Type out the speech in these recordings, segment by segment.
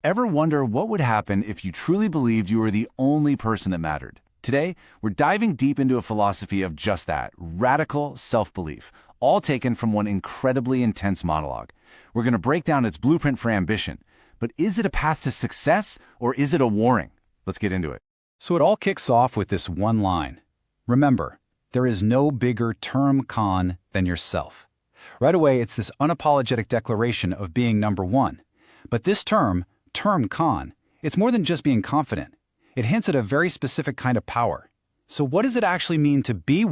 Ever wonder what would happen if you truly believed you were the only person that mattered? Today, we're diving deep into a philosophy of just that, radical self-belief, all taken from one incredibly intense monologue. We're going to break down its blueprint for ambition. But is it a path to success, or is it a warning? Let's get into it. So it all kicks off with this one line. Remember, there is no bigger Turram Khan than yourself. Right away, it's this unapologetic declaration of being number one. But this term, Turram Khan, it's more than just being confident. It hints at a very specific kind of power. So what does it actually mean to be?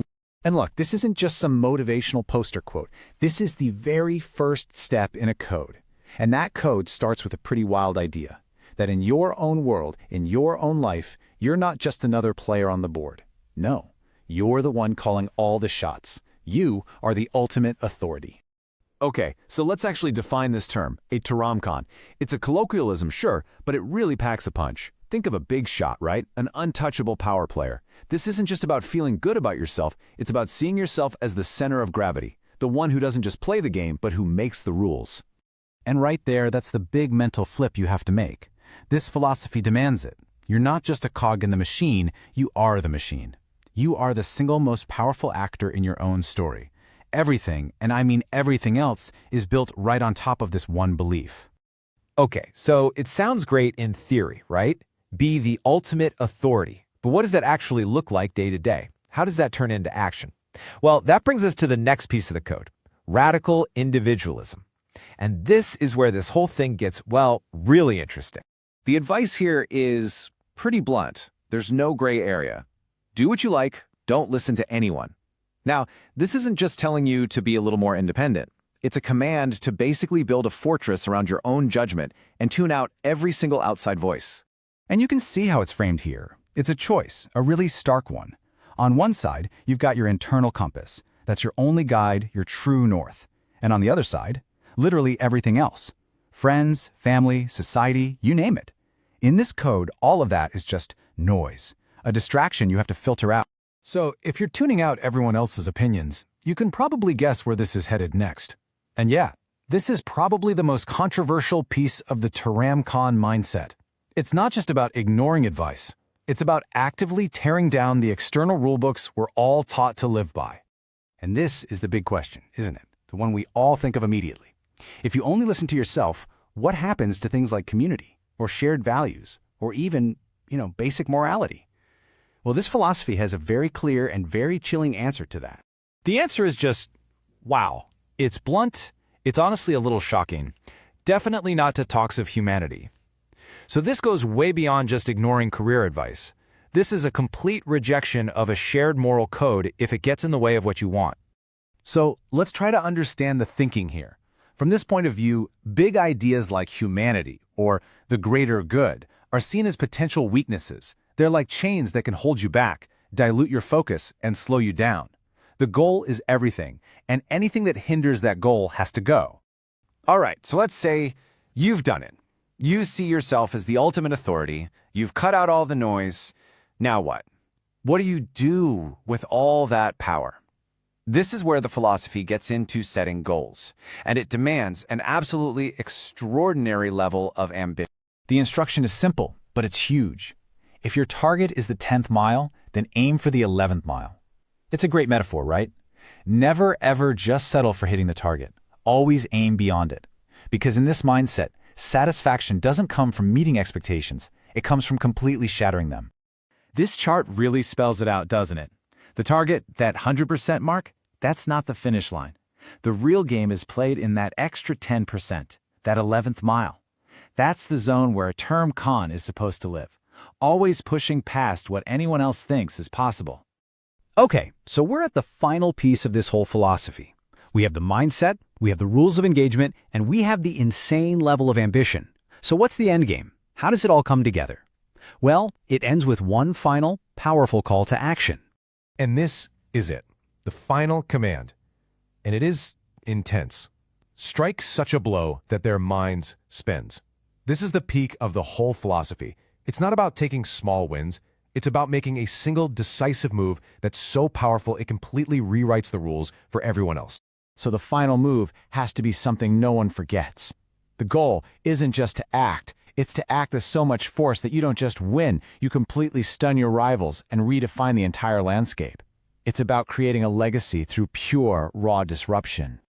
And look, this isn't just some motivational poster quote. This is the very first step in a code. And that code starts with a pretty wild idea, that in your own world, in your own life, you're not just another player on the board. No, you're the one calling all the shots. You are the ultimate authority. Okay, so let's actually define this term, a Turram Khan. It's a colloquialism, sure, but it really packs a punch. Think of a big shot, right? An untouchable power player. This isn't just about feeling good about yourself, it's about seeing yourself as the center of gravity, the one who doesn't just play the game, but who makes the rules. And right there, that's the big mental flip you have to make. This philosophy demands it. You're not just a cog in the machine, you are the machine. You are the single most powerful actor in your own story. Everything, and I mean everything else, is built right on top of this one belief. Okay, so it sounds great in theory, right? Be the ultimate authority. But what does that actually look like day to day? How does that turn into action? Well, that brings us to the next piece of the code, radical individualism. And this is where this whole thing gets, well, really interesting. The advice here is pretty blunt. There's no gray area. Do what you like, don't listen to anyone. Now, this isn't just telling you to be a little more independent. It's a command to basically build a fortress around your own judgment and tune out every single outside voice. And you can see how it's framed here. It's a choice, a really stark one. On one side, you've got your internal compass. That's your only guide, your true north. And on the other side, literally everything else. Friends, family, society, you name it. In this code, all of that is just noise, a distraction you have to filter out. So, if you're tuning out everyone else's opinions, you can probably guess where this is headed next. And yeah, this is probably the most controversial piece of the Turram Khan mindset. It's not just about ignoring advice. It's about actively tearing down the external rulebooks we're all taught to live by. And this is the big question, isn't it? The one we all think of immediately. If you only listen to yourself, what happens to things like community, or shared values, or even, basic morality? Well, this philosophy has a very clear and very chilling answer to that. The answer is just, wow. It's blunt. It's honestly a little shocking. Definitely not to talks of humanity. So this goes way beyond just ignoring career advice. This is a complete rejection of a shared moral code if it gets in the way of what you want. So let's try to understand the thinking here. From this point of view, big ideas like humanity or the greater good are seen as potential weaknesses. They're like chains that can hold you back, dilute your focus, and slow you down. The goal is everything, and anything that hinders that goal has to go. All right, so let's say you've done it. You see yourself as the ultimate authority. You've cut out all the noise. Now what? What do you do with all that power? This is where the philosophy gets into setting goals, and it demands an absolutely extraordinary level of ambition. The instruction is simple, but it's huge. If your target is the 10th mile, then aim for the 11th mile. It's a great metaphor, right? Never ever just settle for hitting the target. Always aim beyond it. Because in this mindset, satisfaction doesn't come from meeting expectations. It comes from completely shattering them. This chart really spells it out, doesn't it? The target, that 100% mark, that's not the finish line. The real game is played in that extra 10%, that 11th mile. That's the zone where a Turram Khan is supposed to live, always pushing past what anyone else thinks is possible. Okay, so we're at the final piece of this whole philosophy. We have the mindset, we have the rules of engagement, and we have the insane level of ambition. So what's the end game? How does it all come together? Well, it ends with one final, powerful call to action. And this is it, the final command. And it is intense. Strike such a blow that their minds spins. This is the peak of the whole philosophy. It's not about taking small wins. It's about making a single decisive move that's so powerful it completely rewrites the rules for everyone else. So the final move has to be something no one forgets. The goal isn't just to act, It's to act with so much force that you don't just win, you completely stun your rivals and redefine the entire landscape. It's about creating a legacy through pure, raw disruption.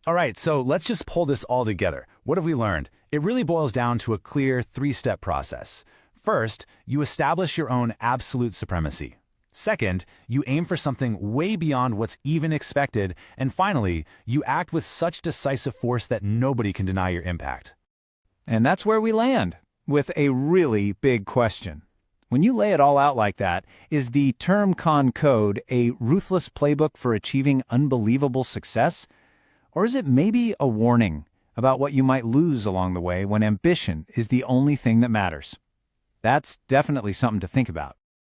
All right, so let's just pull this all together. What have we learned? It really boils down to a clear three-step process. First, you establish your own absolute supremacy. Second, you aim for something way beyond what's even expected. And finally, you act with such decisive force that nobody can deny your impact. And that's where we land, with a really big question. When you lay it all out like that, is the Turram Khan Code a ruthless playbook for achieving unbelievable success? Or is it maybe a warning about what you might lose along the way when ambition is the only thing that matters? That's definitely something to think about.